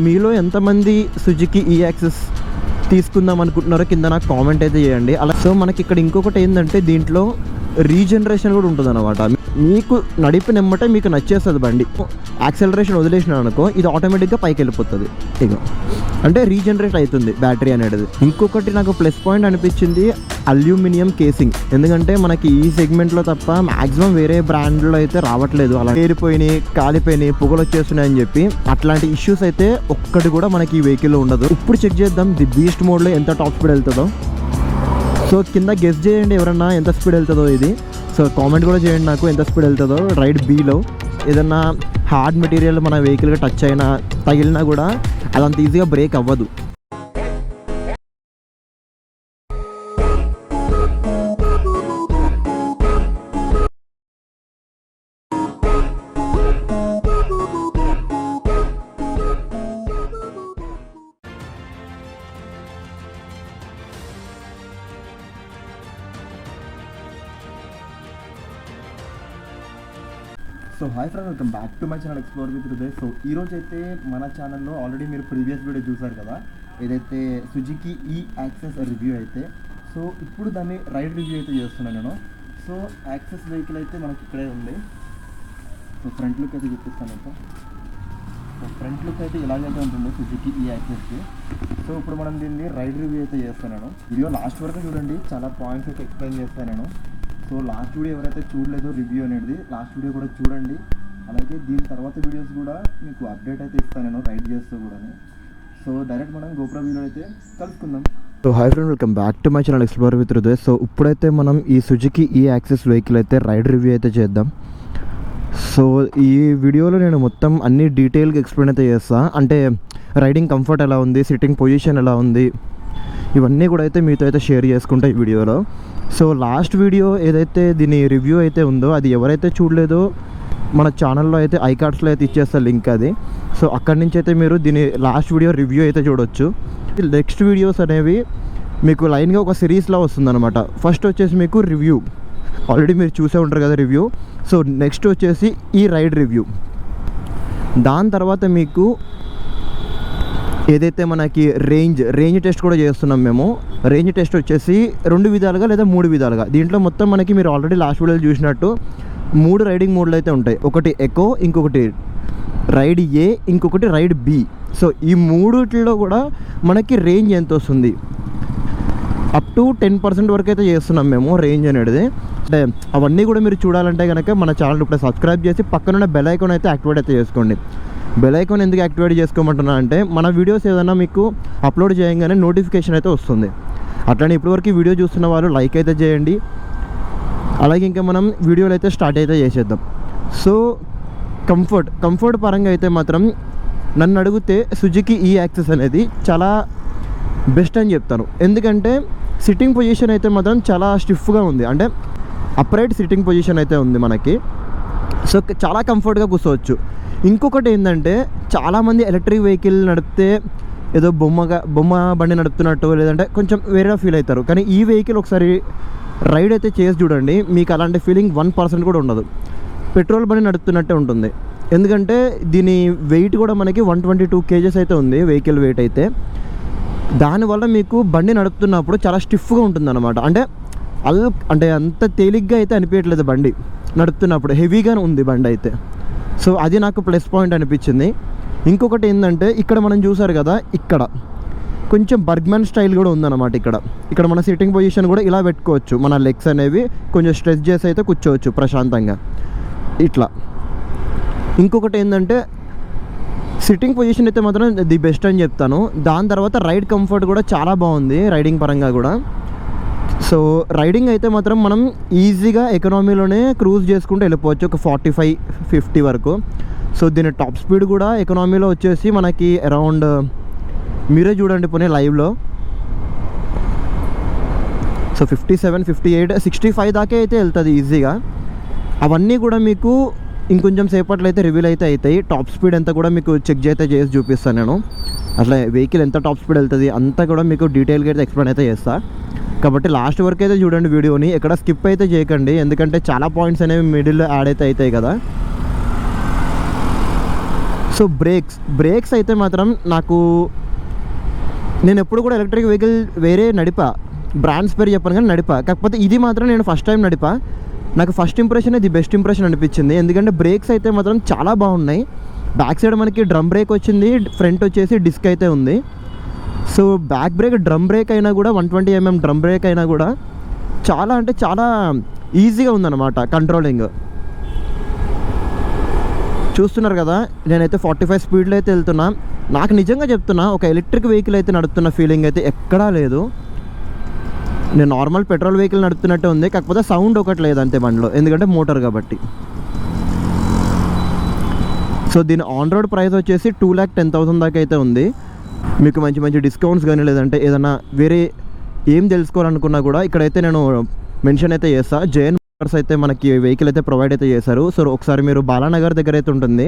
మీలో ఎంతమంది సుజుకి ఈ యాక్సెస్ తీసుకుందాం అనుకుంటున్నారో కింద నాకు కామెంట్ అయితే చేయండి. అలా సో మనకి ఇక్కడ ఇంకొకటి ఏంటంటే దీంట్లో రీజనరేషన్ కూడా ఉంటుంది అనమాట. మీకు నడిపినమ్మటే మీకు నచ్చేస్తుంది బండి, యాక్సెలరేషన్ వదిలేసిన అనుకో ఇది ఆటోమేటిక్గా పైకి వెళ్ళిపోతుంది. ఇక అంటే రీజనరేట్ అవుతుంది బ్యాటరీ అనేది. ఇంకొకటి నాకు ప్లస్ పాయింట్ అనిపించింది అల్యూమినియం కేసింగ్. ఎందుకంటే మనకి ఈ సెగ్మెంట్లో తప్ప మ్యాక్సిమం వేరే బ్రాండ్లో అయితే రావట్లేదు. అలా పేరిపోయినాయి, కాలిపోయినాయి, పొగలు వచ్చేస్తున్నాయి అని చెప్పి అట్లాంటి ఇష్యూస్ అయితే ఒక్కటి కూడా మనకి ఈ వెహికల్లో ఉండదు. ఇప్పుడు చెక్ చేద్దాం ది బీస్ట్ మోడ్లో ఎంత టాప్ స్పీడ్ వెళ్తుందో. సో కింద గెస్ చేయండి ఎవరన్నా ఎంత స్పీడ్ వెళ్తుందో ఇది. సో కామెంట్ కూడా చేయండి నాకు ఎంత స్పీడ్ వెళ్తుందో. రైడ్ బీలో ఏదన్నా హార్డ్ మెటీరియల్ మన వెహికల్గా టచ్ అయినా తగిలినా కూడా అదంత ఈజీగా బ్రేక్ అవ్వదు. So hi friends, welcome back to my channel explore with Hriday. So ఈరోజు అయితే మన ఛానల్లో ఆల్రెడీ మీరు ప్రీవియస్ వీడియో చూసారు కదా, ఏదైతే సుజుకి ఈ యాక్సెస్ రివ్యూ అయితే. సో ఇప్పుడు దాన్ని రైడ్ రివ్యూ అయితే చేస్తున్నాను నేను. సో యాక్సెస్ వెహికల్ అయితే మనకి ఇక్కడే ఉంది. సో ఫ్రంట్ లుక్ అయితే చూపిస్తాను అయితే. సో ఫ్రంట్ లుక్ అయితే ఇలాగైతే ఉంటుంది సుజుకి ఈ యాక్సెస్కి. సో ఇప్పుడు మనం దీన్ని రైడ్ రివ్యూ అయితే చేస్తున్నాను. వీడియో లాస్ట్ వరకు చూడండి, చాలా పాయింట్స్ అయితే ఎక్స్ప్లెయిన్ చేస్తాను నేను. సో లాస్ట్ వీడియో ఎవరైతే చూడలేదో రివ్యూ అనేది లాస్ట్ వీడియో కూడా చూడండి. అలాగే దీని తర్వాత వీడియోస్ కూడా మీకు అప్డేట్ అయితే ఇస్తాను నేను రైడ్ చేస్తూ కూడా. సో డైరెక్ట్ మనం గోప్రో వీడియో అయితే కలుసుకుందాం. So hi friend, welcome back to my channel explore with Hriday. So ఇప్పుడైతే మనం ఈ సుజుకి ఈ యాక్సెస్ వెహికల్ అయితే రైడ్ రివ్యూ అయితే చేద్దాం. సో ఈ వీడియోలో నేను మొత్తం అన్ని డీటెయిల్గా ఎక్స్ప్లెయిన్ అయితే చేస్తాను. అంటే రైడింగ్ కంఫర్ట్ ఎలా ఉంది, సిట్టింగ్ పొజిషన్ ఎలా ఉంది, ఇవన్నీ కూడా అయితే మీతో అయితే షేర్ చేసుకుంటా ఈ వీడియోలో. సో లాస్ట్ వీడియో ఏదైతే దీని రివ్యూ అయితే ఉందో అది ఎవరైతే చూడలేదో మన ఛానల్లో అయితే ఐకార్డ్స్లో అయితే ఇచ్చేస్తారు లింక్ అది. సో అక్కడి నుంచి అయితే మీరు దీని లాస్ట్ వీడియో రివ్యూ అయితే చూడొచ్చు. నెక్స్ట్ వీడియోస్ అనేవి మీకు లైన్గా ఒక సిరీస్లో వస్తుందన్నమాట. ఫస్ట్ వచ్చేసి మీకు రివ్యూ, ఆల్రెడీ మీరు చూసే ఉంటారు కదా రివ్యూ. సో నెక్స్ట్ వచ్చేసి ఈ రైడ్ రివ్యూ. దాని తర్వాత మీకు ఏదైతే మనకి రేంజ్ టెస్ట్ కూడా చేస్తున్నాం మేము. రేంజ్ టెస్ట్ వచ్చేసి 2 విధాలుగా లేదా 3 విధాలుగా. దీంట్లో మొత్తం మనకి మీరు ఆల్రెడీ లాస్ట్ వీడియోలో చూసినట్టు 3 రైడింగ్ మోడ్లు అయితే ఉంటాయి. ఒకటి ఎకో, ఇంకొకటి రైడ్ ఏ, ఇంకొకటి రైడ్ బి. సో ఈ మూడిట్లో కూడా మనకి రేంజ్ ఎంత వస్తుంది, అప్ టు 10% వరకు అయితే చేస్తున్నాం మేము రేంజ్ అనేది. అంటే అవన్నీ కూడా మీరు చూడాలంటే కనుక మన ఛానల్ ఇప్పుడు సబ్స్క్రైబ్ చేసి పక్కనున్న బెల్ ఐకాన్ అయితే యాక్టివేట్ అయితే చేసుకోండి. బెల్ ఐకాన్ ఎందుకు యాక్టివేట్ చేసుకోమంటున్నా అంటే మన వీడియోస్ ఏదైనా మీకు అప్లోడ్ చేయగానే నోటిఫికేషన్ అయితే వస్తుంది. అట్లనే ఇప్పటివరకు వీడియో చూస్తున్న వాళ్ళు లైక్ అయితే చేయండి. అలాగే ఇంకా మనం వీడియోలు అయితే స్టార్ట్ అయితే చేసేద్దాం. సో కంఫర్ట్ పరంగా అయితే మాత్రం నన్ను అడిగితే సుజుకి ఈ యాక్సెస్ అనేది చాలా బెస్ట్ అని చెప్తాను. ఎందుకంటే సిట్టింగ్ పొజిషన్ అయితే మాత్రం చాలా స్టిఫ్గా ఉంది. అంటే అప్రైట్ సిట్టింగ్ పొజిషన్ అయితే ఉంది మనకి. సో చాలా కంఫర్ట్గా కూర్చోవచ్చు. ఇంకొకటి ఏంటంటే చాలామంది ఎలక్ట్రిక్ వెహికల్ నడిపితే ఏదో బొమ్మ బండి నడుపుతున్నట్టు లేదంటే కొంచెం వేరేగా ఫీల్ అవుతారు. కానీ ఈ వెహికల్ ఒకసారి రైడ్ అయితే చేసి చూడండి, మీకు అలాంటి ఫీలింగ్ 1% కూడా ఉండదు. పెట్రోల్ బండి నడుపుతున్నట్టే ఉంటుంది. ఎందుకంటే దీని వెయిట్ కూడా మనకి 122 kgs అయితే ఉంది వెహికల్ వెయిట్ అయితే. దానివల్ల మీకు బండి నడుపుతున్నప్పుడు చాలా స్టిఫ్గా ఉంటుంది అనమాట. అంటే అంత తేలిగ్గా అయితే అనిపించట్లేదు బండి నడుపుతున్నప్పుడు, హెవీగానే ఉంది బండి అయితే. సో అది నాకు ప్లస్ పాయింట్ అనిపించింది. ఇంకొకటి ఏంటంటే ఇక్కడ మనం చూసారు కదా, ఇక్కడ కొంచెం బర్గ్మన్ స్టైల్ కూడా ఉందన్నమాట. ఇక్కడ మన సిట్టింగ్ పొజిషన్ కూడా ఇలా పెట్టుకోవచ్చు. మన లెగ్స్ అనేవి కొంచెం స్ట్రెచ్ చేసి అయితే కూర్చోవచ్చు ప్రశాంతంగా ఇట్లా. ఇంకొకటి ఏంటంటే సిట్టింగ్ పొజిషన్ అయితే మాత్రం ది బెస్ట్ అని చెప్తాను. దాని తర్వాత రైడ్ కంఫర్ట్ కూడా చాలా బాగుంది రైడింగ్ పరంగా కూడా. సో రైడింగ్ అయితే మాత్రం మనం ఈజీగా ఎకనామీలోనే క్రూజ్ చేసుకుంటూ వెళ్ళిపోవచ్చు, ఒక 45-50 వరకు. సో దీని టాప్ స్పీడ్ కూడా ఎకనామీలో వచ్చేసి మనకి అరౌండ్, మీరే చూడండి పోనీ లైవ్లో, సో 57, 58, 65 దాకా అయితే వెళ్తుంది ఈజీగా. అవన్నీ కూడా మీకు ఇంకొంచెం సేపట్లో అయితే రివీల్ అయితే అవుతాయి. టాప్ స్పీడ్ ఎంత కూడా మీకు చెక్ చేసి చూపిస్తాను నేను. అట్లా వెహికల్ ఎంత టాప్ స్పీడ్ వెళ్తుంది అంతా కూడా మీకు డీటెయిల్గా అయితే ఎక్స్ప్లెయిన్ అయితే చేస్తాను. కాబట్టి లాస్ట్ వరకు అయితే చూడండి వీడియోని, ఎక్కడ స్కిప్ అయితే చేయకండి. ఎందుకంటే చాలా పాయింట్స్ అనేవి మిడిల్లో యాడ్ అయితే అవుతాయి కదా. సో సో బ్రేక్స్ అయితే మాత్రం నాకు, నేను ఎప్పుడు కూడా ఎలక్ట్రిక్ వెహికల్ వేరే నడిపా, బ్రాండ్స్ పేరు చెప్పాను కానీ నడిపా, కాకపోతే ఇది మాత్రం నేను ఫస్ట్ టైం నడిపా. నాకు ఫస్ట్ ఇంప్రెషన్ ఇది బెస్ట్ ఇంప్రెషన్ అనిపించింది. ఎందుకంటే బ్రేక్స్ అయితే మాత్రం చాలా బాగున్నాయి. బ్యాక్ సైడ్ మనకి డ్రమ్ బ్రేక్ వచ్చింది, ఫ్రంట్ వచ్చేసి డిస్క్ అయితే ఉంది. So back brake drum brake అయినా కూడా 120mm డ్రమ్ బ్రేక్ అయినా కూడా చాలా అంటే చాలా ఈజీగా ఉందన్నమాట కంట్రోలింగ్. చూస్తున్నారు కదా, నేనైతే 45 స్పీడ్లో అయితే వెళ్తున్నా. నాకు నిజంగా చెప్తున్నా, ఒక ఎలక్ట్రిక్ వెహికల్ అయితే నడుపుతున్న ఫీలింగ్ అయితే ఎక్కడా లేదు. నేను నార్మల్ పెట్రోల్ వెహికల్ నడుపుతున్నట్టే ఉంది, కాకపోతే సౌండ్ ఒకటి లేదు అంతే బండిలో, ఎందుకంటే మోటార్ కాబట్టి. సో దీని ఆన్ రోడ్ ప్రైస్ వచ్చేసి 2,10,000 దాకా అయితే ఉంది. మీకు మంచి మంచి డిస్కౌంట్స్ కానీ లేదంటే ఏదైనా వేరే ఏం తెలుసుకోవాలనుకున్నా కూడా ఇక్కడైతే నేను మెన్షన్ అయితే చేస్తాను. జేఎన్ మోటార్స్ అయితే మనకి వెహికల్ అయితే ప్రొవైడ్ అయితే చేశారు. సో ఒకసారి మీరు బాలానగర్ దగ్గర అయితే ఉంటుంది,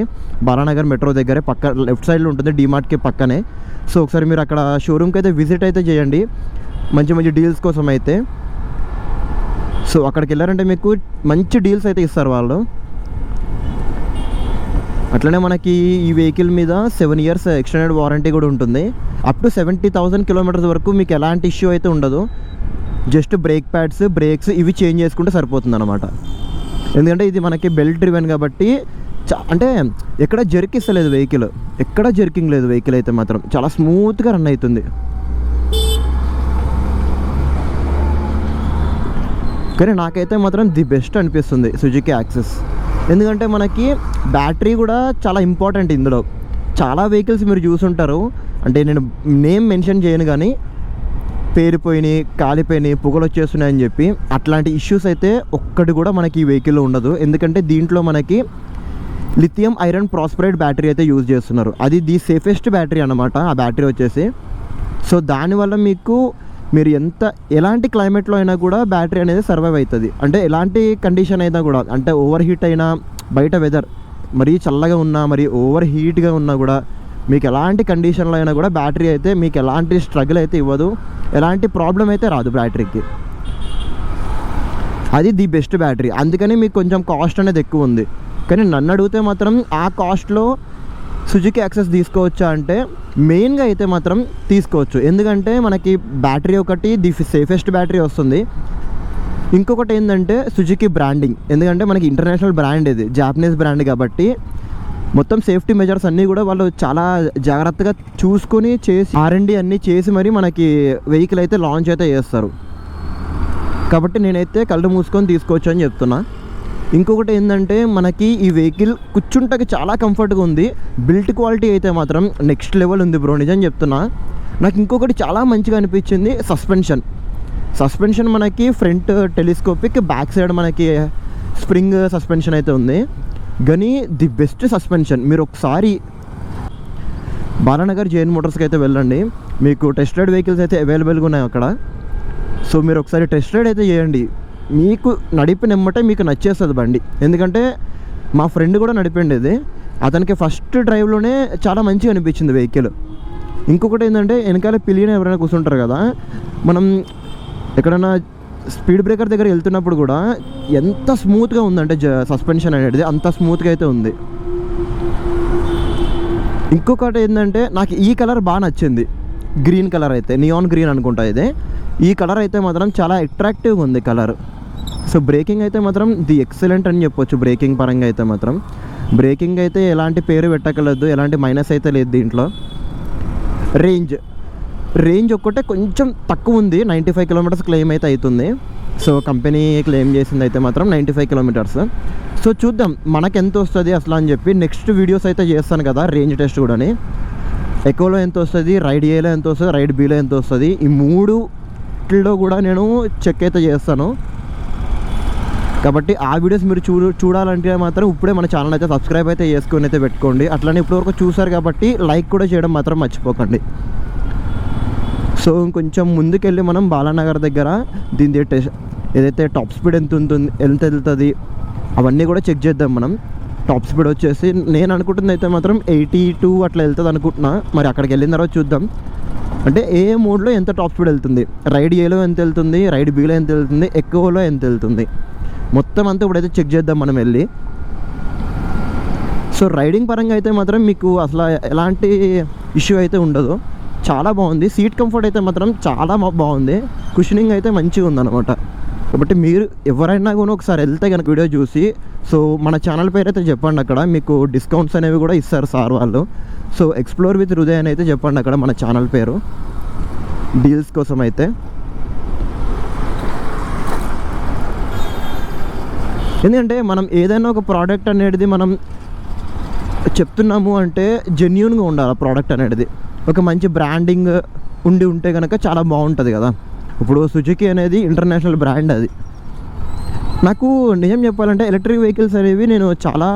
బాలానగర్ మెట్రో దగ్గరే పక్క లెఫ్ట్ సైడ్లో ఉంటుంది, డీమార్ట్కి పక్కనే. సో ఒకసారి మీరు అక్కడ షోరూమ్కి అయితే విజిట్ అయితే చేయండి మంచి మంచి డీల్స్ కోసం అయితే. సో అక్కడికి వెళ్ళారంటే మీకు మంచి డీల్స్ అయితే ఇస్తారు వాళ్ళు. అట్లనే మనకి ఈ వెహికల్ మీద 7 years ఎక్స్టెండెడ్ వారంటీ కూడా ఉంటుంది. అప్ టు 70,000 kilometers వరకు మీకు ఎలాంటి ఇష్యూ అయితే ఉండదు. జస్ట్ బ్రేక్ ప్యాడ్స్, బ్రేక్స్ ఇవి చేంజ్ చేసుకుంటే సరిపోతుంది అనమాట. ఎందుకంటే ఇది మనకి బెల్ట్ డ్రివెన్ కాబట్టి అంటే ఎక్కడ జర్క్ ఇస్తలేదు వెహికల్, ఎక్కడ జర్కింగ్ లేదు వెహికల్ అయితే మాత్రం చాలా స్మూత్గా రన్ అవుతుంది. కానీ నాకైతే మాత్రం ది బెస్ట్ అనిపిస్తుంది సుజుకి యాక్సెస్. ఎందుకంటే మనకి బ్యాటరీ కూడా చాలా ఇంపార్టెంట్ ఇందులో. చాలా వెహికల్స్ మీరు చూసుంటారు, అంటే నేను నేమ్ మెన్షన్ చేయను కానీ పేరిపోయినాయి, కాలిపోయినాయి, పొగలు వచ్చేస్తున్నాయని చెప్పి అట్లాంటి ఇష్యూస్ అయితే ఒక్కటి కూడా మనకి ఈ వెహికల్లో ఉండదు. ఎందుకంటే దీంట్లో మనకి లిథియం ఐరన్ ప్రాస్పరైడ్ బ్యాటరీ అయితే యూజ్ చేస్తున్నారు. అది ది సేఫెస్ట్ బ్యాటరీ అన్నమాట ఆ బ్యాటరీ వచ్చేసి. సో దానివల్ల మీకు మీరు ఎలాంటి క్లైమేట్లో అయినా కూడా బ్యాటరీ అనేది సర్వైవ్ అవుతుంది. అంటే ఎలాంటి కండిషన్ అయినా కూడా, అంటే ఓవర్ హీట్ అయినా, బయట వెదర్ మరీ చల్లగా ఉన్నా, మరీ ఓవర్ హీట్గా ఉన్నా కూడా, మీకు ఎలాంటి కండిషన్లో అయినా కూడా బ్యాటరీ అయితే మీకు ఎలాంటి స్ట్రగుల్ అయితే ఇవ్వదు, ఎలాంటి ప్రాబ్లం అయితే రాదు బ్యాటరీకి. అది ది బెస్ట్ బ్యాటరీ. అందుకని మీకు కొంచెం కాస్ట్ అనేది ఎక్కువ ఉంది. కానీ నన్ను అడిగితే మాత్రం ఆ కాస్ట్లో సుజుకి యాక్సెస్ తీసుకోవచ్చా అంటే మెయిన్గా అయితే మాత్రం తీసుకోవచ్చు. ఎందుకంటే మనకి బ్యాటరీ ఒకటి ది సేఫెస్ట్ బ్యాటరీ వస్తుంది. ఇంకొకటి ఏంటంటే సుజుకి బ్రాండింగ్, ఎందుకంటే మనకి ఇంటర్నేషనల్ బ్రాండ్, ఇది జాపనీస్ బ్రాండ్ కాబట్టి మొత్తం సేఫ్టీ మెజర్స్ అన్నీ కూడా వాళ్ళు చాలా జాగ్రత్తగా చూసుకొని చేసి R&D అన్నీ చేసి మరి మనకి వెహికల్ అయితే లాంచ్ అయితే చేస్తారు. కాబట్టి నేనైతే కళ్ళు మూసుకొని తీసుకోవచ్చు అని చెప్తున్నా. ఇంకొకటి ఏంటంటే మనకి ఈ వెహికల్ కూర్చుంటకి చాలా కంఫర్ట్గా ఉంది. బిల్ట్ క్వాలిటీ అయితే మాత్రం నెక్స్ట్ లెవెల్ ఉంది బ్రో, నిజం చెప్తున్నా. నాకు ఇంకొకటి చాలా మంచిగా అనిపించింది సస్పెన్షన్ మనకి ఫ్రంట్ టెలిస్కోపిక్, బ్యాక్ సైడ్ మనకి స్ప్రింగ్ సస్పెన్షన్ అయితే ఉంది. కానీ ది బెస్ట్ సస్పెన్షన్. మీరు ఒకసారి బాలానగర్ జేఎన్ మోటార్స్కి అయితే వెళ్ళండి, మీకు టెస్ట్ రైడ్ వెహికల్స్ అయితే అవైలబుల్గా ఉన్నాయి అక్కడ. సో మీరు ఒకసారి టెస్ట్ రైడ్ అయితే చేయండి, మీకు నడిపినెమ్మటే మీకు నచ్చేస్తుంది బండి. ఎందుకంటే మా ఫ్రెండ్ కూడా నడిపిండేది, అతనికి ఫస్ట్ డ్రైవ్లోనే చాలా మంచిగా అనిపించింది వెహికల్. ఇంకొకటి ఏంటంటే వెనకాల పిలియన ఎవరైనా కూర్చుంటారు కదా, మనం ఎక్కడైనా స్పీడ్ బ్రేకర్ దగ్గర వెళ్తున్నప్పుడు కూడా ఎంత స్మూత్గా ఉందంటే సస్పెన్షన్ అనేది, అంత స్మూత్గా అయితే ఉంది. ఇంకొకటి ఏంటంటే నాకు ఈ కలర్ బాగా నచ్చింది, గ్రీన్ కలర్ అయితే, నియాన్ గ్రీన్ అనుకుంటా ఇదే. ఈ కలర్ అయితే మాత్రం చాలా అట్రాక్టివ్గా ఉంది కలర్. సో బ్రేకింగ్ అయితే మాత్రం ది ఎక్సలెంట్ అని చెప్పొచ్చు. బ్రేకింగ్ పరంగా అయితే మాత్రం బ్రేకింగ్ అయితే ఎలాంటి పేరు పెట్టకలేదు, ఎలాంటి మైనస్ అయితే లేదు దీంట్లో. రేంజ్ ఒక్కటే కొంచెం తక్కువ ఉంది, 95 kilometers క్లెయిమ్ అయితే అవుతుంది. సో కంపెనీ క్లెయిమ్ చేసింది అయితే మాత్రం 95 kilometers. సో చూద్దాం మనకు ఎంత వస్తుంది అసలు అని చెప్పి నెక్స్ట్ వీడియోస్ అయితే చేస్తాను కదా రేంజ్ టెస్ట్ కూడా. ఎకోలో ఎంత వస్తుంది, రైడ్ ఏలో ఎంత వస్తుంది, రైడ్ బీలో ఎంత వస్తుంది, ఈ మూడులో కూడా నేను చెక్ అయితే చేస్తాను. కాబట్టి ఆ వీడియోస్ మీరు చూడాలంటే మాత్రం ఇప్పుడే మన ఛానల్ అయితే సబ్స్క్రైబ్ అయితే చేసుకొని అయితే పెట్టుకోండి. అట్లనే ఇప్పటివరకు చూసారు కాబట్టి లైక్ కూడా చేయడం మాత్రం మర్చిపోకండి. సో ఇంకొంచెం ముందుకెళ్ళి మనం బాలానగర్ దగ్గర దీని ఏదైతే టాప్ స్పీడ్ ఎంత వెళ్తుంది అవన్నీ కూడా చెక్ చేద్దాం మనం. టాప్ స్పీడ్ వచ్చేసి నేను అనుకుంటుంది అయితే మాత్రం 82 అట్లా వెళ్తుంది అనుకుంటున్నా. మరి అక్కడికి వెళ్ళిన తర్వాత చూద్దాం, అంటే ఏ మోడ్లో ఎంత టాప్ స్పీడ్ వెళ్తుంది, రైడ్ ఏలో ఎంత వెళ్తుంది, రైడ్ బీలో ఎంత వెళ్తుంది, ఎక్కువలో ఎంత వెళ్తుంది, మొత్తం అంతా ఇప్పుడైతే చెక్ చేద్దాం మనం వెళ్ళి. సో సో రైడింగ్ పరంగా అయితే మాత్రం మీకు అసలు ఎలాంటి ఇష్యూ అయితే ఉండదు, చాలా బాగుంది. సీట్ కంఫర్ట్ అయితే మాత్రం చాలా బాగుంది, కుషనింగ్ అయితే మంచిగా ఉందన్నమాట. కాబట్టి మీరు ఎవరైనా కూడా ఒకసారి వెళ్తే కనుక వీడియో చూసి, సో మన ఛానల్ పేరు అయితే చెప్పండి, అక్కడ మీకు డిస్కౌంట్స్ అనేవి కూడా ఇస్తారు సార్ వాళ్ళు. సో ఎక్స్ప్లోర్ విత్ హృదయ్ అని అయితే చెప్పండి అక్కడ మన ఛానల్ పేరు, డీల్స్ కోసం అయితే. ఎందుకంటే మనం ఏదైనా ఒక ప్రోడక్ట్ అనేది మనం చెప్తున్నాము అంటే జెన్యూన్గా ఉండాలి ఆ ప్రోడక్ట్ అనేది, ఒక మంచి బ్రాండింగ్ ఉంటే కనుక చాలా బాగుంటుంది కదా. ఇప్పుడు సుజుకి అనేది ఇంటర్నేషనల్ బ్రాండ్. అది నాకు నిజం చెప్పాలంటే ఎలక్ట్రిక్ వెహికల్స్ అనేవి నేను చాలా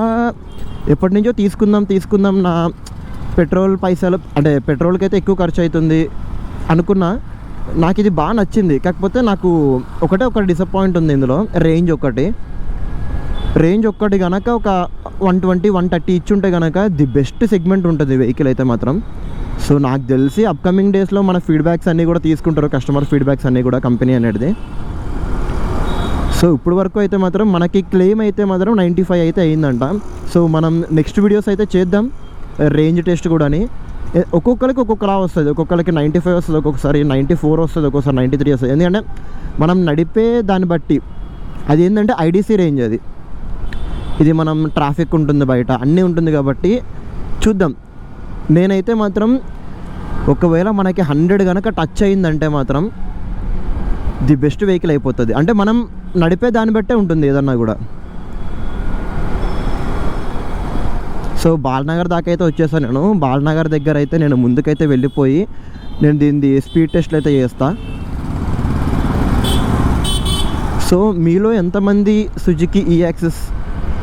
ఎప్పటి నుంచో తీసుకుందాం నా పెట్రోల్ పైసలు అంటే పెట్రోల్కి అయితే ఎక్కువ ఖర్చు అవుతుంది అనుకున్నా. నాకు ఇది బాగా నచ్చింది, కాకపోతే నాకు ఒకటి డిసప్పాయింట్ ఉంది ఇందులో, రేంజ్ ఒక్కటి కనుక ఒక 120-130 ఇచ్చుంటే కనుక ది బెస్ట్ సెగ్మెంట్ ఉంటుంది వెహికల్ అయితే మాత్రం. సో నాకు తెలిసి అప్కమింగ్ డేస్లో మన ఫీడ్బ్యాక్స్ అన్నీ కూడా తీసుకుంటారు, కస్టమర్ ఫీడ్బ్యాక్స్ అన్నీ కూడా కంపెనీ అనేది. సో ఇప్పుడు వరకు అయితే మాత్రం మనకి క్లెయిమ్ అయితే మాత్రం 95 అయితే అయిందంట. సో మనం నెక్స్ట్ వీడియోస్ అయితే చేద్దాం రేంజ్ టెస్ట్ కూడా. ఒక్కొక్కరికి ఒక్కొక్కలా వస్తుంది, ఒక్కొక్కరికి 95 వస్తుంది, ఒక్కొక్కసారి 94 వస్తుంది, ఒక్కొక్కసారి 93 వస్తుంది. ఎందుకంటే మనం నడిపే దాన్ని బట్టి అది ఏంటంటే ఐడీసీ రేంజ్, ఇది మనం ట్రాఫిక్ ఉంటుంది బయట అన్నీ ఉంటుంది కాబట్టి చూద్దాం. నేనైతే మాత్రం ఒకవేళ మనకి 100 కనుక టచ్ అయిందంటే మాత్రం ది బెస్ట్ వెహికల్ అయిపోతుంది. అంటే మనం నడిపే దాన్ని బట్టే ఉంటుంది ఏదన్నా కూడా. సో బాలనగర్ దాకా అయితే వచ్చేసాను నేను. బాలనగర్ దగ్గర అయితే నేను ముందుకైతే వెళ్ళిపోయి నేను దీన్ని స్పీడ్ టెస్ట్లు అయితే చేస్తా. సో మీలో ఎంతమంది సుజుకి ఈయాక్సిస్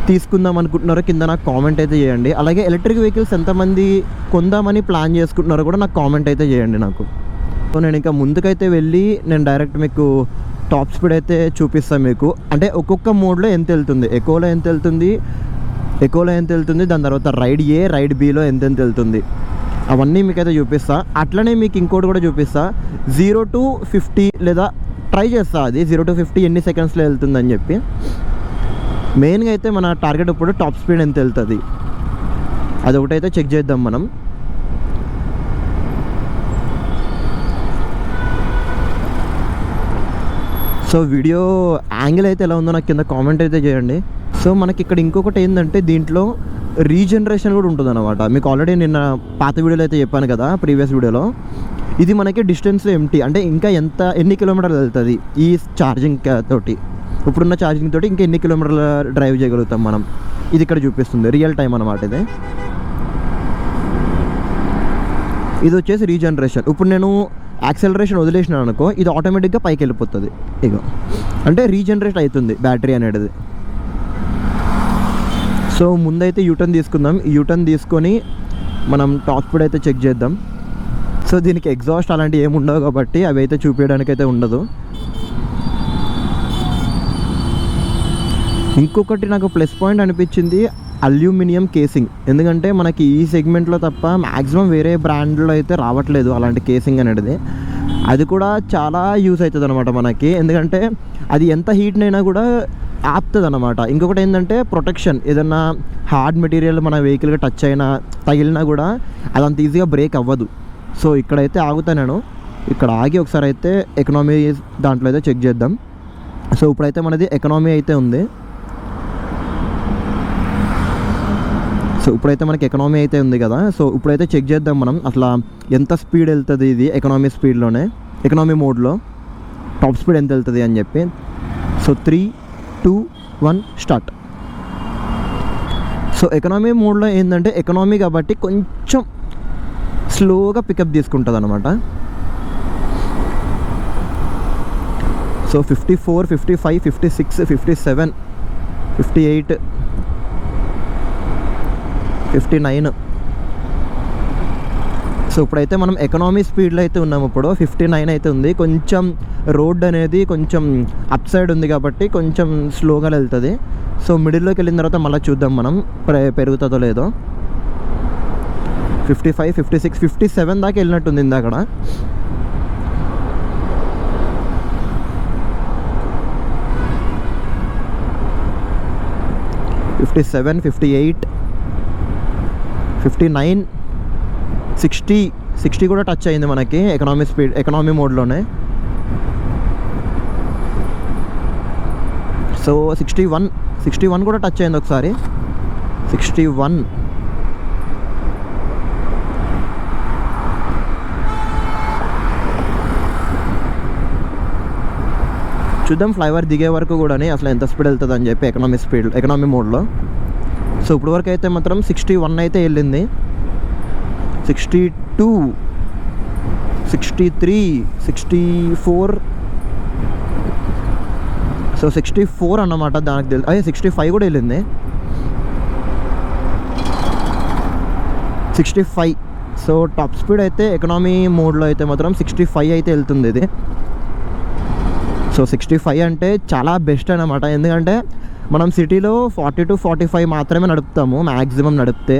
తీసుకుందాం అనుకుంటున్నారో కింద నాకు కామెంట్ అయితే చేయండి. అలాగే ఎలక్ట్రిక్ వెహికల్స్ ఎంతమంది కొందామని ప్లాన్ చేసుకుంటున్నారో కూడా నాకు కామెంట్ అయితే చేయండి నాకు. సో నేను ఇంకా ముందుకైతే వెళ్ళి నేను డైరెక్ట్ మీకు టాప్ స్పీడ్ అయితే చూపిస్తాను మీకు. అంటే ఒక్కొక్క మోడ్లో ఎంత వెళ్తుంది, ఎకోలో ఎంత వెళ్తుంది, దాని తర్వాత రైడ్ ఏ రైడ్ బిలో ఎంత వెళ్తుంది అవన్నీ మీకైతే చూపిస్తా. అట్లనే మీకు ఇంకోటి కూడా చూపిస్తా, 0 to 50 లేదా ట్రై చేస్తా అది 0 to 50 ఎన్ని సెకండ్స్లో వెళ్తుందని చెప్పి. మెయిన్గా అయితే మన టార్గెట్ ఇప్పుడు టాప్ స్పీడ్ ఎంత వెళ్తుంది అదొకటైతే చెక్ చేద్దాం మనం. సో వీడియో యాంగిల్ అయితే ఎలా ఉందో నాకు కింద కామెంట్ అయితే చేయండి. సో మనకి ఇక్కడ ఇంకొకటి ఏంటంటే దీంట్లో రీజనరేషన్ కూడా ఉంటుంది అన్నమాట. మీకు ఆల్రెడీ నిన్న పాత వీడియోలో అయితే చెప్పాను కదా, ప్రీవియస్ వీడియోలో. ఇది మనకి డిస్టెన్స్ ఎంటీ, అంటే ఇంకా ఎన్ని కిలోమీటర్లు వెళ్తుంది ఈ ఛార్జింగ్ తోటి, ఇప్పుడున్న ఛార్జింగ్ తోటి ఇంకా ఎన్ని కిలోమీటర్ల డ్రైవ్ చేయగలుగుతాం మనం. ఇది ఇక్కడ చూపిస్తుంది రియల్ టైం అన్నమాట. ఇది వచ్చేసి రీజనరేషన్. ఇప్పుడు నేను యాక్సెలరేషన్ వదిలేసినాను అనుకో, ఇది ఆటోమేటిక్గా పైకి వెళ్ళిపోతుంది. ఇక అంటే రీజనరేట్ అవుతుంది బ్యాటరీ అనేది. సో ముందైతే యూటర్న్ తీసుకుందాం. యూటర్న్ తీసుకొని మనం టాప్ స్పీడ్ అయితే చెక్ చేద్దాం. సో దీనికి ఎగ్జాస్ట్ అలాంటివి ఏమి ఉండవు కాబట్టి అవి అయితే చూపించడానికి అయితే ఉండదు. ఇంకొకటి నాకు ప్లస్ పాయింట్ అనిపించింది అల్యూమినియం కేసింగ్. ఎందుకంటే మనకి ఈ సెగ్మెంట్లో తప్ప మ్యాక్సిమం వేరే బ్రాండ్లో అయితే రావట్లేదు అలాంటి కేసింగ్ అనేది. అది కూడా చాలా యూస్ అవుతుంది అనమాట మనకి, ఎందుకంటే అది ఎంత హీట్నైనా కూడా ఆపుతుంది అనమాట. ఇంకొకటి ఏంటంటే ప్రొటెక్షన్, ఏదన్నా హార్డ్ మెటీరియల్ మన వెహికల్గా టచ్ అయినా తగిలినా కూడా అదంత ఈజీగా బ్రేక్ అవ్వదు. సో ఇక్కడైతే ఆగుతా నేను, ఇక్కడ ఆగి ఒకసారి అయితే ఎకనామీ దాంట్లో అయితే చెక్ చేద్దాం. సో ఇప్పుడైతే మనది ఎకనామీ అయితే ఉంది. సో ఇప్పుడైతే మనకి ఎకనామీ అయితే ఉంది కదా. సో ఇప్పుడైతే చెక్ చేద్దాం మనం అసలు ఎంత స్పీడ్ వెళ్తుంది ఇది ఎకనామీ స్పీడ్లోనే, ఎకనామీ మోడ్లో టాప్ స్పీడ్ ఎంత వెళ్తుంది అని చెప్పి. So 3, 2, 1 start. సో ఎకనామీ మోడ్లో ఏంటంటే ఎకనామీ కాబట్టి కొంచెం స్లోగా పికప్ తీసుకుంటుంది అనమాట. సో 54, 55, 56, 57, 58, 59. సో ఇప్పుడైతే మనం ఎకనామీ స్పీడ్లో అయితే ఉన్నాము. ఇప్పుడు 59 అయితే ఉంది. కొంచెం రోడ్ అనేది కొంచెం అప్ సైడ్ ఉంది కాబట్టి కొంచెం స్లోగా వెళ్తుంది. సో మిడిల్లోకి వెళ్ళిన తర్వాత మళ్ళీ చూద్దాం మనం పెరుగుతుందో లేదో. 55, 56, 57 దాకా వెళ్ళినట్టుంది ఇందాక. $57, $58, 59, 60 కూడా టచ్ అయింది మనకి ఎకనామీ మోడ్లోనే. సో 61 కూడా టచ్ అయింది ఒకసారి. 61. చూద్దాం ఫ్లైఓవర్ దిగే వరకు కూడా అసలు ఎంత స్పీడ్ వెళ్తుంది అని చెప్పి ఎకనామీ మోడ్లో. సో ఇప్పుడు వరకు అయితే మాత్రం 61 అయితే వెళ్ళింది. 62, 63, 64. సో 64 అన్నమాట దానికి తెలుసు. అదే 65 కూడా వెళ్ళింది. 65. సో టాప్ స్పీడ్ అయితే ఎకనామీ మోడ్లో అయితే మాత్రం 65 అయితే వెళ్తుంది ఇది. సో 65 అంటే చాలా బెస్ట్ అన్నమాట. ఎందుకంటే మనం సిటీలో 40 to 45 మాత్రమే నడుపుతాము మ్యాక్సిమం నడిపితే.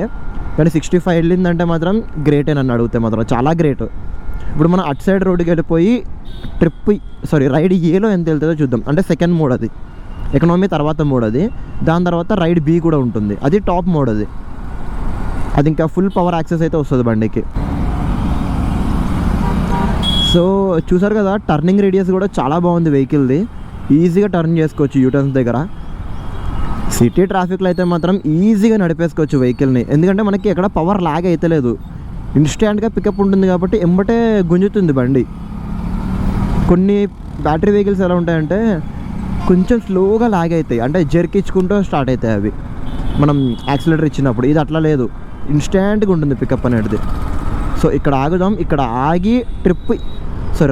కానీ 65 వెళ్ళిందంటే మాత్రం గ్రేటే నన్ను అడిగితే మాత్రం చాలా గ్రేట్. ఇప్పుడు మనం అటు సైడ్ రోడ్డుకి వెళ్ళిపోయి రైడ్ ఏలో ఎంత వెళ్తుందో చూద్దాం. అంటే సెకండ్ మోడ్ అది, ఎకనామీ తర్వాత మోడ్ అది. దాని తర్వాత రైడ్ బి కూడా ఉంటుంది, అది టాప్ మోడ్ అది ఇంకా ఫుల్ పవర్ యాక్సెస్ అయితే వస్తుంది బండికి. సో చూసారు కదా, టర్నింగ్ రేడియస్ కూడా చాలా బాగుంది వెహికల్ది. ఈజీగా టర్న్ చేసుకోవచ్చు యూటర్న్స్ దగ్గర. సిటీ ట్రాఫిక్లో అయితే మాత్రం ఈజీగా నడిపేసుకోవచ్చు వెహికల్ని. ఎందుకంటే మనకి ఎక్కడ పవర్ లాగ్ అయితే లేదు, ఇన్స్టాంట్గా పికప్ ఉంటుంది కాబట్టి ఎంబటే గుంజుతుంది బండి. కొన్ని బ్యాటరీ వెహికల్స్ ఎలా ఉంటాయంటే కొంచెం స్లోగా లాగ్ అవుతాయి, అంటే జర్కిచ్చుకుంటూ స్టార్ట్ అవుతాయి అవి మనం యాక్సిలేటర్ ఇచ్చినప్పుడు. ఇది అట్లా లేదు, ఇన్స్టాంట్గా ఉంటుంది పికప్ అనేది. సో ఇక్కడ ఆగుదాం. ఇక్కడ ఆగి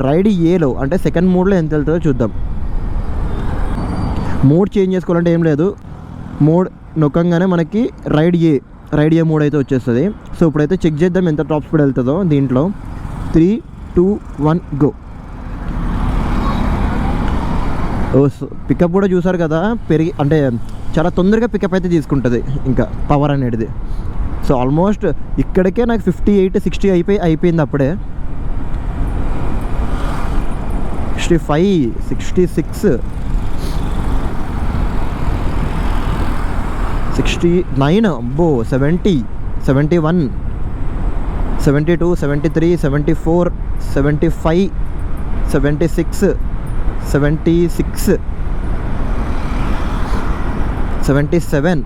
రైడ్ ఏలో అంటే సెకండ్ మోడ్లో ఎంత వెళ్తుందో చూద్దాం. మోడ్ చేంజ్ చేసుకోవాలంటే ఏం లేదు, మోడ్ నొక్కంగానే మనకి రైడ్ ఏ మోడ్ అయితే వచ్చేస్తుంది. సో ఇప్పుడైతే చెక్ చేద్దాం ఎంత టాప్ స్పీడ్ వెళ్తుందో దీంట్లో. 3, 2, 1 గో. పికప్ కూడా చూసారు కదా, అంటే చాలా తొందరగా పికప్ అయితే తీసుకుంటుంది ఇంకా పవర్ అనేది. సో ఆల్మోస్ట్ ఇక్కడికే నాకు 58, 60 అయిపోయింది అప్పుడే. 65, 66, 69, అబ్బో 70, 71, 72, 73, 74, 75, 76, 76, 77,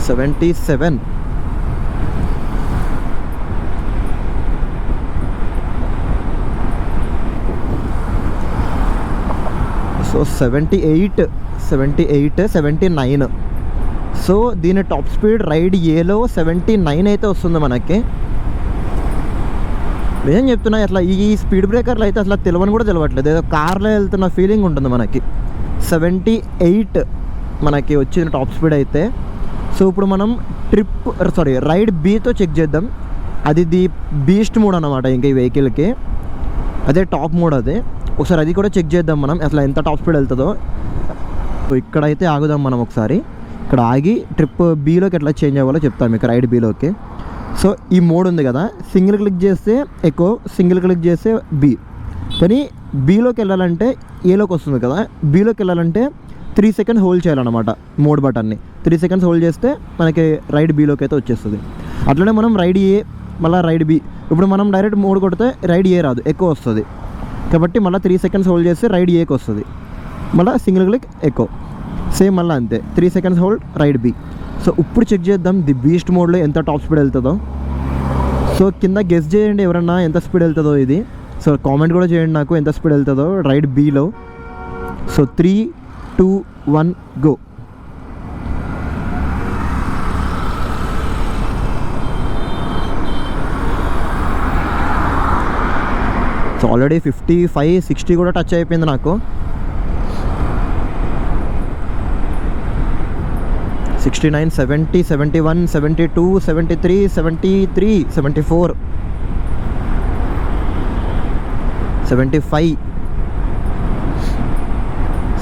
77. సో 78, 79. సో దీని టాప్ స్పీడ్ రైడ్ ఏలో 79 అయితే వస్తుంది మనకి. ఏం చెప్తున్నా, అట్లా ఈ స్పీడ్ బ్రేకర్లు అయితే అసలు తెలియని కూడా తెలియట్లేదు, ఏదో కార్లో వెళ్తున్న ఫీలింగ్ ఉంటుంది మనకి. 78 మనకి వచ్చింది టాప్ స్పీడ్ అయితే. సో ఇప్పుడు మనం రైడ్ బీతో చెక్ చేద్దాం. అది బీస్ట్ మోడ్ అన్నమాట ఇంకా ఈ వెహికల్కి, అదే టాప్ మోడ్ అది. ఒకసారి అది కూడా చెక్ చేద్దాం మనం అసలు ఎంత టాప్ స్పీడ్ వెళ్తుందో. సో ఇక్కడైతే ఆగుదాం మనం ఒకసారి. ఇక్కడ ఆగి ట్రిప్ బీలోకి ఎట్లా చేంజ్ అవ్వాలో చెప్తాం మీకు, రైడ్ బీలోకి. సో ఈ మోడ్ ఉంది కదా, సింగిల్ క్లిక్ చేస్తే ఎకో, సింగిల్ క్లిక్ చేస్తే బీ. కానీ బీలోకి వెళ్ళాలంటే ఏలోకి వస్తుంది కదా, బీలోకి వెళ్ళాలంటే 3 seconds హోల్డ్ చేయాలన్నమాట మోడ్ బటన్ని. 3 seconds హోల్డ్ చేస్తే మనకి రైడ్ బీలోకి అయితే వచ్చేస్తుంది. అట్లనే మనం రైడ్ ఏ మళ్ళీ రైడ్ బి. ఇప్పుడు మనం డైరెక్ట్ మోడ్ కొడితే రైడ్ ఏ రాదు, ఎక్కువ వస్తుంది. కాబట్టి మళ్ళీ 3 seconds హోల్డ్ చేస్తే రైడ్ ఏకి వస్తుంది. మళ్ళీ సింగిల్ క్లిక్ ఎకో, సేమ్ మళ్ళీ అంతే. 3 seconds hold ride B. So ఇప్పుడు చెక్ చేద్దాం ది బీస్ట్ మోడ్లో ఎంత టాప్ స్పీడ్ వెళ్తుందో. సో కింద గెస్ చేయండి ఎవరన్నా ఎంత స్పీడ్ వెళ్తుందో ఇది. సో కామెంట్ కూడా చేయండి నాకు ఎంత స్పీడ్ వెళ్తుందో రైడ్ బీలో. So 3, 2, 1 go. సో ఆల్రెడీ 55, 60 కూడా టచ్ అయిపోయింది నాకు. 69, 70, 71, 72, 73, 73, 74, 75,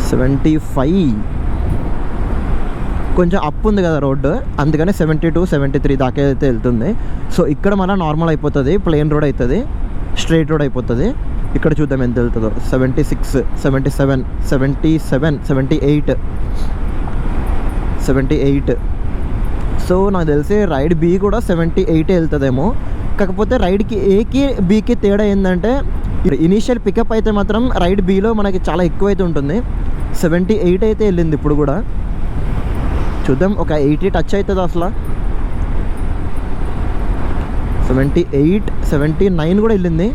75. కొంచెం అప్ ఉంది కదా రోడ్డు, అందుకని 72, 73 దాకా అయితే వెళ్తుంది. సో ఇక్కడ మళ్ళీ నార్మల్ అయిపోతుంది, ప్లెయిన్ రోడ్ అవుతుంది, స్ట్రైట్ రోడ్ అయిపోతుంది. ఇక్కడ చూద్దాం ఎంత వెళ్తుందో. 76, 77, 77, 78. సో నాకు తెలిసి రైడ్ బి కూడా 78 వెళ్తుందేమో. కాకపోతే రైడ్కి ఏకి బీకి తేడా ఏంటంటే ఇనీషియల్ పికప్ అయితే మాత్రం రైడ్ బిలో మనకి చాలా ఎక్కువ అయితే ఉంటుంది. 78 అయితే వెళ్ళింది ఇప్పుడు కూడా. చూద్దాం ఒక 80 టచ్ అవుతుంది అసలు. 78, 79 కూడా వెళ్ళింది.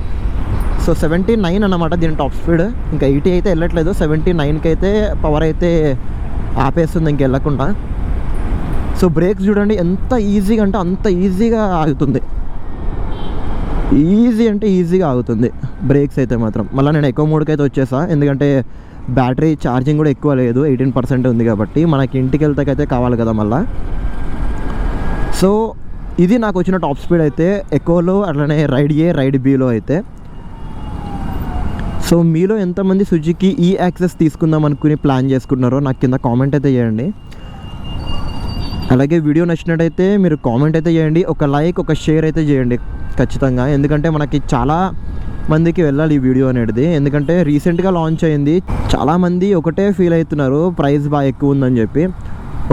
సో 79 అన్నమాట దీని టాప్ స్పీడ్. ఇంకా 80 అయితే వెళ్ళట్లేదు, 79కి అయితే పవర్ అయితే ఆపేస్తుంది ఇంక వెళ్ళకుండా. సో బ్రేక్స్ చూడండి ఎంత ఈజీగా అంటే అంత ఈజీగా ఆగుతుంది. ఈజీ అంటే ఈజీగా ఆగుతుంది బ్రేక్స్ అయితే మాత్రం. మళ్ళీ నేను ఎక్కువ మోడ్కి అయితే వచ్చేసా, ఎందుకంటే బ్యాటరీ ఛార్జింగ్ కూడా ఎక్కువ లేదు, 18% ఉంది కాబట్టి మనకి ఇంటికి వెళ్తాకైతే కావాలి కదా మళ్ళీ. సో ఇది నాకు వచ్చిన టాప్ స్పీడ్ అయితే ఎకోలో, అట్లనే రైడ్ ఏ రైడ్ బిలో అయితే. సో మీలో ఎంతమంది సుజుకి ఈ యాక్సెస్ తీసుకుందాం అనుకుని ప్లాన్ చేసుకుంటున్నారో నాకు కింద కామెంట్ అయితే చేయండి. అలాగే వీడియో నచ్చినట్టయితే మీరు కామెంట్ అయితే చేయండి, ఒక లైక్ ఒక షేర్ అయితే చేయండి ఖచ్చితంగా. ఎందుకంటే మనకి చాలా మందికి వెళ్ళాలి ఈ వీడియో అనేది. ఎందుకంటే రీసెంట్గా లాంచ్ అయింది, చాలామంది ఒకటే ఫీల్ అవుతున్నారు ప్రైస్ బాగా ఎక్కువ ఉందని చెప్పి.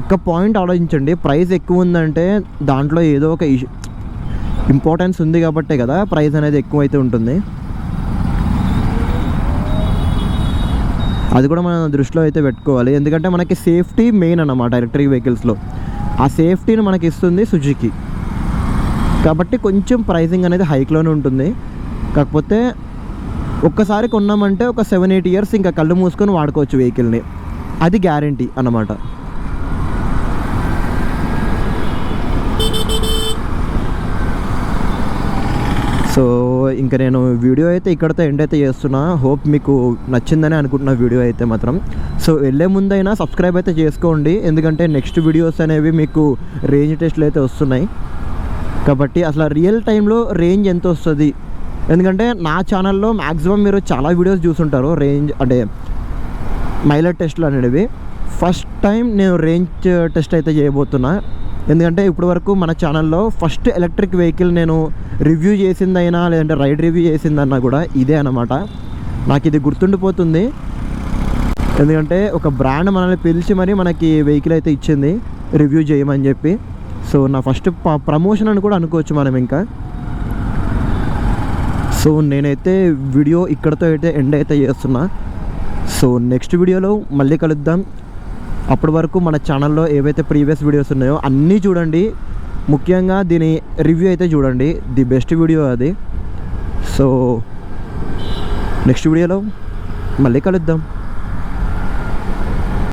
ఒక్క పాయింట్ ఆలోచించండి, ప్రైస్ ఎక్కువ ఉందంటే దాంట్లో ఏదో ఒక ఇంపార్టెన్స్ ఉంది కాబట్టే కదా ప్రైస్ అనేది ఎక్కువ అయితే ఉంటుంది. అది కూడా మనం దృష్టిలో అయితే పెట్టుకోవాలి, ఎందుకంటే మనకి సేఫ్టీ మెయిన్ అన్నమాట ఎలక్ట్రిక్ వెహికల్స్లో. ఆ సేఫ్టీని మనకి ఇస్తుంది సుజుకి కాబట్టి కొంచెం ప్రైసింగ్ అనేది హైక్లోనే ఉంటుంది. కాకపోతే ఒక్కసారి కొన్నామంటే ఒక 7-8 ఇయర్స్ ఇంకా కళ్ళు మూసుకొని వాడుకోవచ్చు వెహికల్ని, అది గ్యారంటీ అన్నమాట. సో ఇంకా నేను వీడియో అయితే ఇక్కడితో ఎండ్ అయితే చేస్తున్నా. హోప్ మీకు నచ్చిందని అనుకుంటున్నా వీడియో అయితే మాత్రం. సో వెళ్ళే ముందైనా సబ్స్క్రైబ్ అయితే చేసుకోండి, ఎందుకంటే నెక్స్ట్ వీడియోస్ అనేవి మీకు రేంజ్ టెస్ట్లు అయితే వస్తున్నాయి కాబట్టి అసలు రియల్ టైంలో రేంజ్ ఎంత వస్తుంది. ఎందుకంటే నా ఛానల్లో మ్యాక్సిమం మీరు చాలా వీడియోస్ చూసుంటారు రేంజ్ అంటే మైలేజ్ టెస్ట్లు అనేవి. ఫస్ట్ టైం నేను రేంజ్ టెస్ట్ అయితే చేయబోతున్నా, ఎందుకంటే ఇప్పటి వరకు మన ఛానల్లో ఫస్ట్ ఎలక్ట్రిక్ వెహికల్ నేను రివ్యూ చేసిందైనా లేదంటే రైడ్ రివ్యూ చేసిందన్నా కూడా ఇదే అన్నమాట. నాకు ఇది గుర్తుండిపోతుంది, ఎందుకంటే ఒక బ్రాండ్ మనల్ని పిలిచి మరి మనకి వెహికల్ అయితే ఇచ్చింది రివ్యూ చేయమని చెప్పి. సో నా ఫస్ట్ ప్రమోషన్ అని కూడా అనుకోవచ్చు మనం ఇంకా. సో నేనైతే వీడియో ఇక్కడితో అయితే ఎండ్ అయితే చేస్తున్నా. సో నెక్స్ట్ వీడియోలో మళ్ళీ కలుద్దాం. అప్పటి వరకు మన ఛానల్లో ఏవైతే ప్రీవియస్ వీడియోస్ ఉన్నాయో అన్నీ చూడండి, ముఖ్యంగా దీని రివ్యూ అయితే చూడండి, ది బెస్ట్ వీడియో అది. సో నెక్స్ట్ వీడియోలో మళ్ళీ కలుద్దాం.